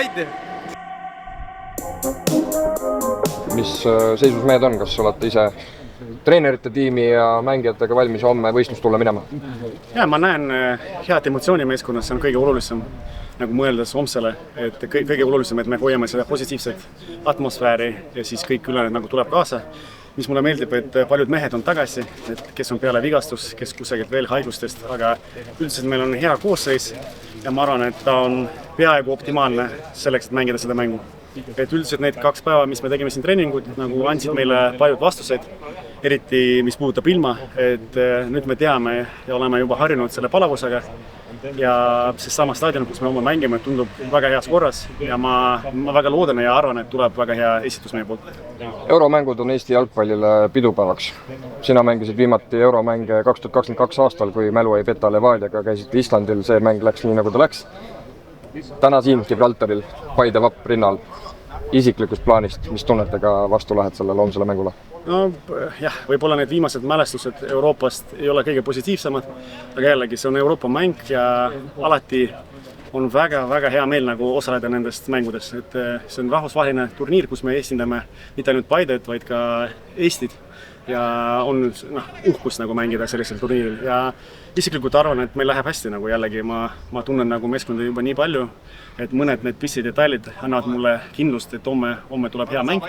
saite? Mis seisus mehed on, kas olete ise treenerite tiimi ja mängijatega valmis homme võistlust tulla minema? Ja, ma näen head emotsiooni meeskonnas, see on kõige olulisem nagu mõeldes homsele, et kõige olulisem, et me hoiame seda positiivset atmosfääri ja siis kõik ülejäänud nagu tuleb kaasa. Mis mulle meeldib, et paljud mehed on tagasi, et kes on peale vigastus, kes kusagilt veel haigustest, aga üldiselt meil on hea koosseis ja ma arvan, et ta on peaaegu optimaalne selleks, et mängida seda mängu. Et üldiselt need 2 päeva, mis me tegime siin treeningud, nagu andsid meile paljud vastuseid, eriti mis puudutab ilma, et nüüd me teame ja oleme juba harjunud selle palavusega ja see sama staadion, kus me oma mängime, tundub väga heas korras ja ma väga loodan ja arvan, et tuleb väga hea esitus meie poolt. Euromängud on Eesti jalgpallile pidupäevaks. Sina mängisid viimati euromänge 2022 aastal, kui mälu ei peta Levadiaga, käisid Islandil, see mäng läks nii nagu ta läks. Täna siin Gibraltaril, Paide Vapp rinnal. Isiklikust plaanist, mis tunnetega vastu lähed sellele homsele mängule? No jah, võib-olla need viimased mälestused Euroopast ei ole kõige positiivsemad, aga jällegi see on Euroopa mäng ja alati on väga hea meel nagu osaleda nendest mängudest. Et see on rahvusvaheline turniir, kus me esindame mitte ainult Paidet, vaid ka Eestit ja on uhkus nagu mängida sellisel turniiril ja isiklikult arvan, et meil läheb hästi nagu jällegi, ma tunnen nagu meeskonda juba nii palju, et mõned need pissidetailid annavad mulle kindlust, et homme tuleb hea mäng.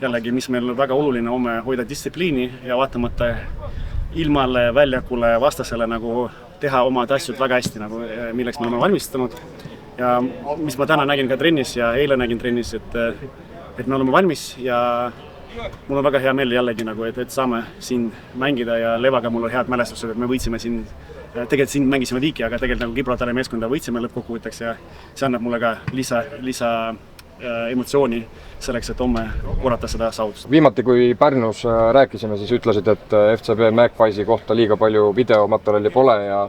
Jällegi, mis meil on väga oluline, homme hoida distsipliini ja vaatamata ilmale väljakule vastasele nagu teha omad asjad väga hästi, nagu, milleks me oleme valmistanud. Ja mis ma täna nägin ka trennis ja eile nägin trennis, et me oleme valmis ja mul on väga hea meel jällegi, nagu, et saame siin mängida ja Levaga mul on head mälestused, et me võitsime siin, tegelikult siin mängisime viiki, aga tegelikult nagu Gibraltari meeskonda võitsime lõppkokkuvõtteks ja see annab mulle ka lisa emotsiooni selleks, et homme korrata seda saavutust. Viimati, kui Pärnus rääkisime, siis ütlesid, et FCB Magpiesi kohta liiga palju videomaterjali pole ja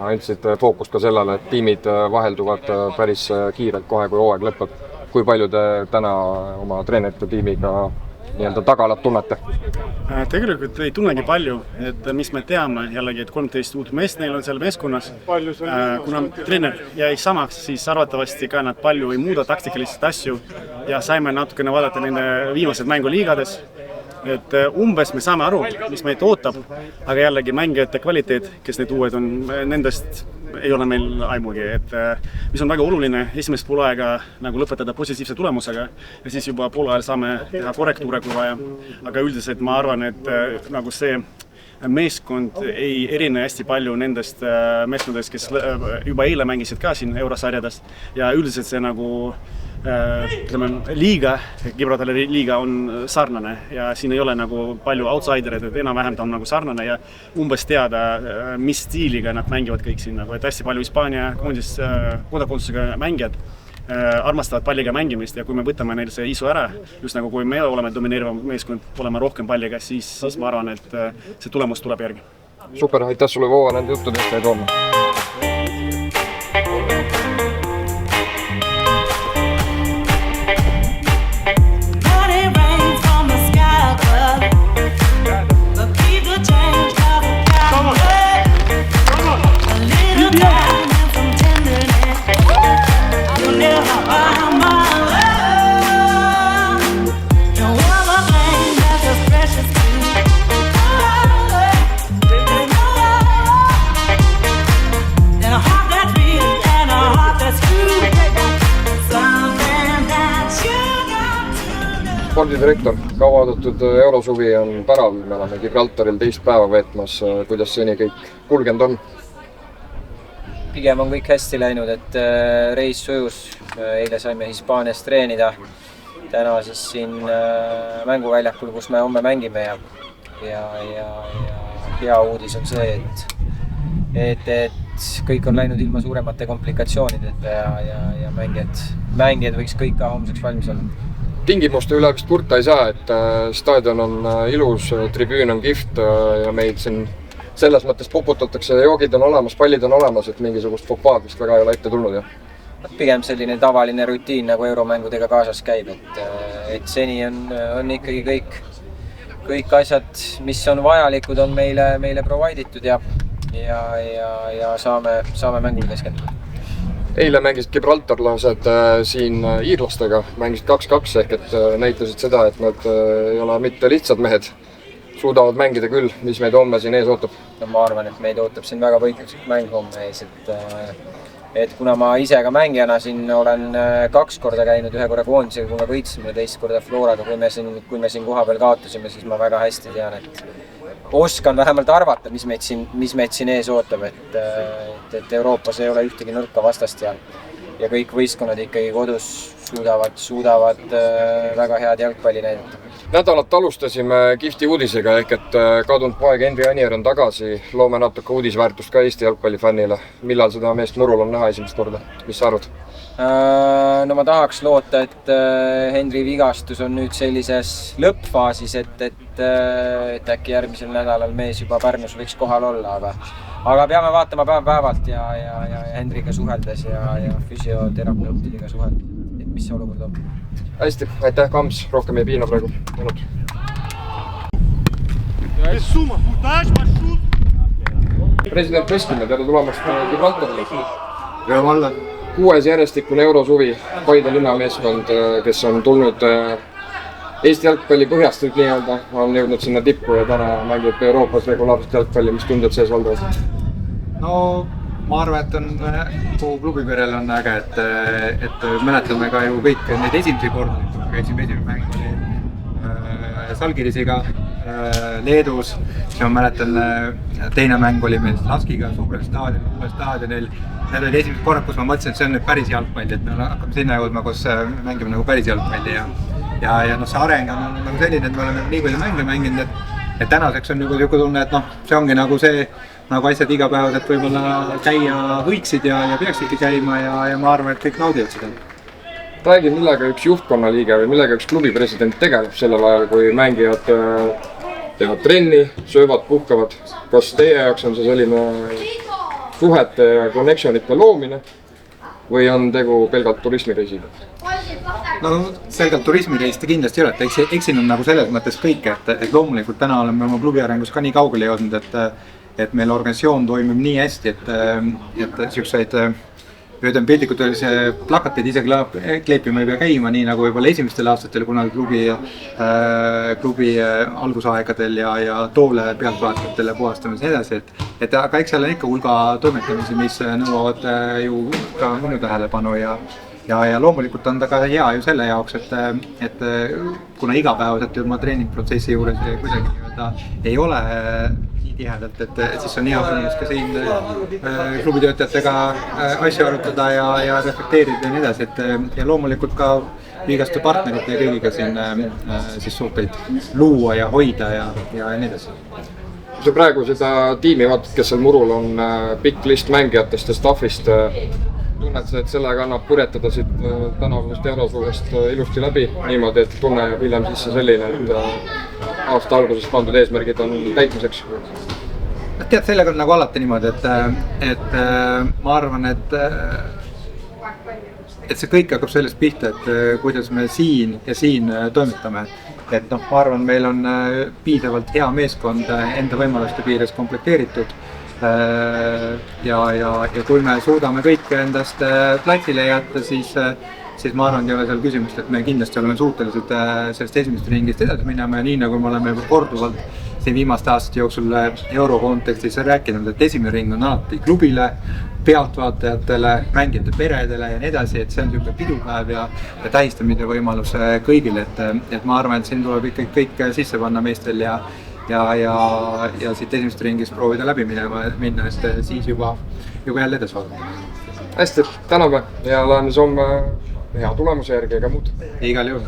andsid fookust ka sellele, et tiimid vahelduvad päris kiirelt kohe, kui hooaeg lõpeb. Kui palju te täna oma treenerite tiimiga tagalat tunnete? Tegelikult ei tunnegi palju, et mis me teame jällegi, et 13 uut meest neil on seal meeskonnas. Kuna treener jäi samaks, siis arvatavasti ka nad palju ei muuda taktikalist asju ja saime natukene vaadata nende viimased mängu liigades. Et umbes me saame aru, mis meid ootab, aga jällegi mängijate kvaliteet, kes need uued on, nendest ei ole meil aimugi, et mis on väga oluline esimest poolaega nagu lõpetada positiivse tulemusega ja siis juba poolaajal saame teha korrektuure kui vaja, aga üldiselt ma arvan, et nagu see meeskond ei erine hästi palju nendest meeskondadest, kes juba eile mängisid ka siin eurosarjadest ja üldiselt see nagu liiga, Gibraltari liiga on sarnane ja siin ei ole nagu palju outsidereid, et enam-vähem ta on nagu sarnane ja umbes teada, mis stiiliga nad mängivad kõik siin, nagu, et hästi palju Hispaania kodakondsusega mängijad armastavad palliga mängimist ja kui me võtame neil see isu ära, just nagu kui me oleme domineerivam meeskond, oleme rohkem palliga, siis ma arvan, et see tulemus tuleb järgi. Super, aitäh sulle Voova nende juttudest ja toome! Spordidirektor, kauaoodatud eurosuvi on pärav, me oleme Gibraltaril 2 päeva veetmas, kuidas seni kõik kulgenud on? Pigem on kõik hästi läinud, et reis sujus, eile saime Hispaanias treenida, täna siis siin mänguväljakul, kus me homme mängime ja hea uudis on see, et kõik on läinud ilma suuremate komplikatsioonideta ja mängijad võiks kõik ka homseks valmis olla. Tingimuste üle vist kurta ei saa, et staadion on ilus, tribüün on kihvt ja meid siin selles mõttes poputatakse, joogid on olemas, pallid on olemas, et mingisugust fopaad vist väga ei ole ette tulnud. Pigem selline tavaline rutiin nagu euromängudega kaasas käib, et seni on ikkagi kõik asjad, mis on vajalikud, on meile provaiditud ja saame mängule keskenduda. Eile mängisid gibraltarlased siin iirlastega, mängisid 2-2 ehk et näitasid seda, et nad ei ole mitte lihtsad mehed. Suudavad mängida küll, mis meid homme siin ees ootab. No, ma arvan, et meid ootab siin väga võitluslik mäng homme ees, et kuna ma ise ka mängijana siin olen 2 korda käinud, 1 korra koondisega, kui me võitsime, 2 korda Floraga, kui me siin koha peal kaotasime, siis ma väga hästi tean, et oskan vähemalt arvata, mis meid siin ees ootab, et Euroopas ei ole ühtegi nõrka vastast ja kõik võistkonnad ikkagi kodus suudavad väga head jalgpalli näidata. Nädalat alustasime kihvti uudisega ehk et kadunud poeg Henri Anier on tagasi. Loome natuke uudisväärtust ka Eesti jalgpallifännile. Millal seda meest murul on näha esimest korda? Mis sa arvad? No ma tahaks loota, et Henri vigastus on nüüd sellises lõppfaasis, et äkki järgmisel nädalal mees juba Pärnus võiks kohal olla, aga peame vaatama päev-päevalt ja Henriga suheldes ja füsioterapeutidega suheldes, et mis see olukord on. Hästi, aitäh Kams, rohkem ei piina praegu. Tänud. President Veskimäe, tere tulemast Gibraltarile. Ja valla. 6. järjestikune eurosuvi, Paide linnameeskond, kes on tulnud Eesti jalgpalli põhjast nüüd nii-öelda, on jõudnud sinna tippu ja täna mängib Euroopas regulaarset jalgpalli, mis tunded sees valdavad? No ma arvan, et kogu klubiperel on äge, et mäletame ka ju kõik neid esimesi kordi, kui käisime esimene mäng oli Salgirisiga Leedus, ja ma mäletan teine mäng oli meil Laskiga suurel staadionil. Need olid esimesed korrad, kus ma mõtlesin, et see on nüüd päris jalgpalli, et me hakkame sinna jõudma, kus mängime nagu päris jalgpalli ja see areng on nagu selline, et me oleme nii palju mänge mänginud, et tänaseks on juba tunne, et see ongi nagu see, nagu asjad igapäevaselt võib-olla käia võiksid ja peaksidki käima ja ma arvan, et kõik naudivad seda. Räägi, millega üks juhtkonnaliige või millega üks klubi president tegeleb sellel ajal, kui mängijad teevad trenni, söövad, puhkavad. Kas teie jaoks on see selline suhete ja connectionite loomine või on tegu pelgalt turismireisiga? No selgelt turismireisita kindlasti ei ole, et eks siin on nagu selles mõttes kõik, et loomulikult täna oleme oma klubi arengus ka nii kaugele jõudnud, et meil organisatsioon toimib nii hästi, et siukseid piltlikult oli see plakateid ise kleepima ei pea käima, nii nagu võib-olla esimestel aastatel kunagi klubi algusaegadel ja toole pealtvaatajatele puhastamas ja edasi, et aga eks seal on ikka hulga toimetamisi, mis nõuavad ju ka minu tähelepanu ja loomulikult on ta ka hea ju selle jaoks, et kuna igapäevaselt oma treeningprotsessi juures kuidagi ei ole tihedalt, et siis on hea võimalus ka siin klubitöötajatega asju arutada ja reflekteerida ja nii edasi, ja loomulikult ka liigaste partnerite ja kõigiga siin siis suhteid luua ja hoida ja nii edasi. Kui sa praegu seda tiimi vaatad, kes seal murul on pikk list mängijatest ja staffist, tunned sa, et sellega annab põretada siit tänavusest eurosuvest ilusti läbi niimoodi, et tunne jääb hiljem sisse selline, et aasta algusest pandud eesmärgid on täitmiseks? Tead, sellega on nagu alati niimoodi, et ma arvan, et see kõik hakkab sellest pihta, et kuidas me siin toimetame. Et ma arvan, meil on piisavalt hea meeskond enda võimaluste piires komplekteeritud. Ja kui me suudame kõik endast platsile jätta, siis ma arvan, ei ole seal küsimust, et me kindlasti oleme suutelised sellest esimest ringist edasi minema ja nii nagu me oleme korduvalt siin viimaste aastate jooksul euro kontekstis rääkinud, et esimene ring on alati klubile, pealtvaatajatele, mängijate peredele ja nii edasi, et see on niisugune pidupäev ja tähistamise võimalus kõigile, et ma arvan, et siin tuleb ikka kõik sisse panna meestel ja siit esimest ringist proovida läbi minna, et siis juba jälle edasi vaadata. Hästi, täname ja läheme homme hea tulemuse järgi ega muud. Igal juhul.